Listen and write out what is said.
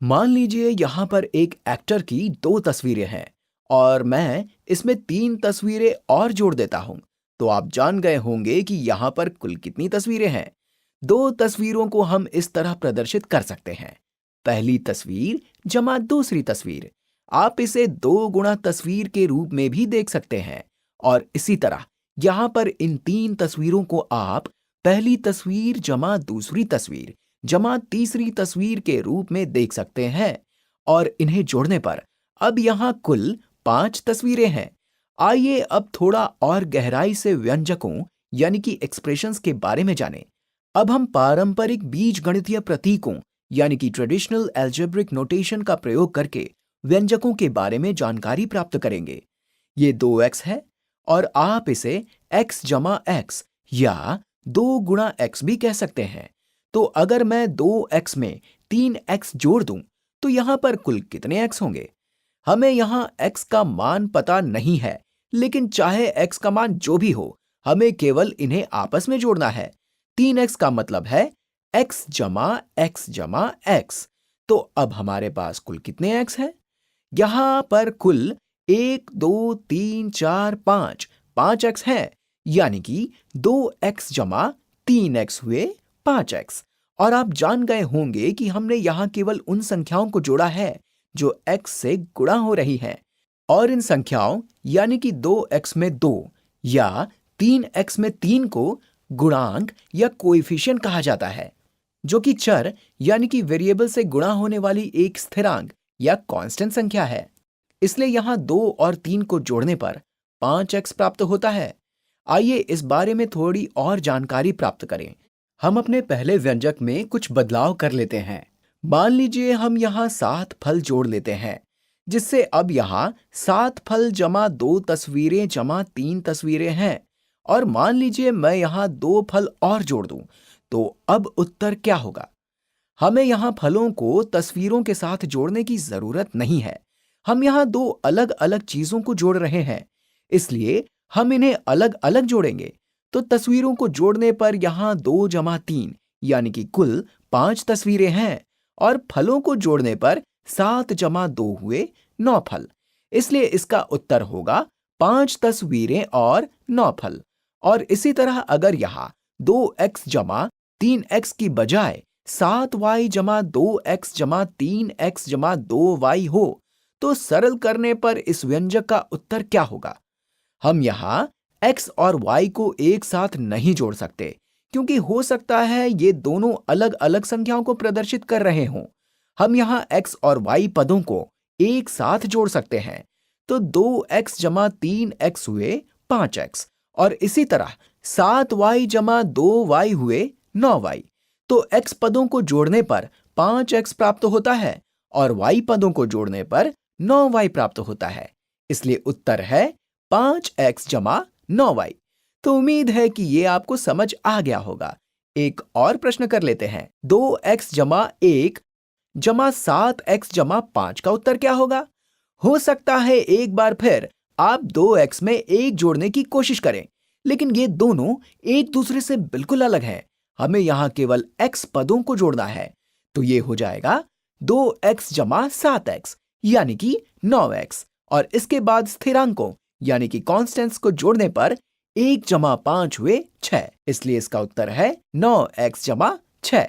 मान लीजिए यहाँ पर एक एक्टर की दो तस्वीरें हैं और मैं इसमें तीन तस्वीरें और जोड़ देता हूँ। तो आप जान गए होंगे कि यहाँ पर कुल कितनी तस्वीरें हैं। दो तस्वीरों को हम इस तरह प्रदर्शित कर सकते हैं। पहली तस्वीर जमा दूसरी तस्वीर। आप इसे दो गुणा तस्वीर के रूप में भी देख सकते हैं। और इसी तरह यहाँ पर इन तीन तस्वीरों को आप पहली तस्वीर जमा दूसरी तस्वीर जमा तीसरी तस्वीर के रूप में देख सकते हैं। और इन्हें जोड़ने पर अब यहाँ कुल पांच तस्वीरें हैं। आइए अब थोड़ा और गहराई से व्यंजकों यानी कि एक्सप्रेशंस के बारे में जानें। अब हम पारंपरिक बीजगणितीय प्रतीकों यानी कि ट्रेडिशनल एल्जेब्रिक नोटेशन का प्रयोग करके व्यंजकों के बारे में जानकारी प्राप्त करेंगे। ये 2x है और आप इसे x जमा x या 2 गुणा x भी कह सकते हैं। तो अगर मैं 2x में 3x जोड़ दूं तो यहां पर कुल कितने x होंगे? हमें यहां x का मान पता नहीं है, लेकिन चाहे x का मान जो भी हो, हमें केवल इन्हें आपस में जोड़ना है। 3x का मतलब है x जमा x। तो अब हमारे पास कुल कितने x है? यहां पर कुल 1 2 3 4 5 x है, यानी कि 2x जमा 3x हुए 5x। और आप जान गए होंगे कि हमने यहां केवल उन संख्याओं को जोड़ा है जो x से गुणा हो रही हैं। और इन संख्याओं यानी कि 2x में 2 या 3x में 3 को गुणांक या कोएफिशिएंट कहा जाता है, जो कि चर यानी कि वेरिएबल से गुणा होने वाली एक स्थिरांक या कांस्टेंट संख्या है। इसलिए यहां 2 और 3 को जोड़ने पर 5x प्राप्त होता है। आइए इस बारे में थोड़ी और जानकारी प्राप्त करें। हम अपने पहले व्यंजक में कुछ बदलाव कर लेते हैं। मान लीजिए हम यहाँ 7 फल जोड़ लेते हैं, जिससे अब यहाँ 7 फल जमा 2 तस्वीरें जमा 3 तस्वीरें हैं। और मान लीजिए मैं यहाँ 2 फल और जोड़ दूं, तो अब उत्तर क्या होगा? हमें यहाँ फलों को तस्वीरों के साथ जोड़ने की जरूरत नहीं है। हम यहाँ दो अलग अलग चीजों को जोड़ रहे हैं, इसलिए हम इन्हें अलग अलग जोड़ेंगे। तो तस्वीरों को जोड़ने पर यहाँ 2 जमा 3 यानी कि कुल 5 तस्वीरें हैं। और फलों को जोड़ने पर 7 जमा 2 हुए 9 फल। इसलिए इसका उत्तर होगा 5 तस्वीरें और 9 फल। और इसी तरह अगर यहाँ 2x जमा 3x की बजाय 7y जमा 2x जमा 3x जमा 2y हो, तो सरल करने पर इस व्यंजक का उत्तर क्या होगा? हम यहाँ x और y को एक साथ नहीं जोड़ सकते, क्योंकि हो सकता है ये दोनों अलग अलग संख्याओं को प्रदर्शित कर रहे हों। हम यहाँ x और y पदों को एक साथ जोड़ सकते हैं। तो 2x जमा 3x हुए 5x और इसी तरह 7y जमा 2y हुए 9y। तो x पदों को जोड़ने पर 5x प्राप्त होता है और y पदों को जोड़ने पर 9y प्राप्त होता है। इसलिए उत्तर है 5x जमा 9y। तो उम्मीद है कि ये आपको समझ आ गया होगा। एक और प्रश्न कर लेते हैं। 2x जमा 1 जमा 7x जमा 5 का उत्तर क्या होगा? हो सकता है एक बार फिर आप 2x में 1 जोड़ने की कोशिश करें, लेकिन ये दोनों एक दूसरे से बिल्कुल अलग हैं। हमें यहां केवल x पदों को जोड़ना है। तो ये हो जाएगा 2x जमा 7x यानी कि 9x। और इसके बाद स्थिरांकों यानी कि कांस्टेंट्स को जोड़ने पर 1 जमा 5 हुए 6। इसलिए इसका उत्तर है 9x जमा 6।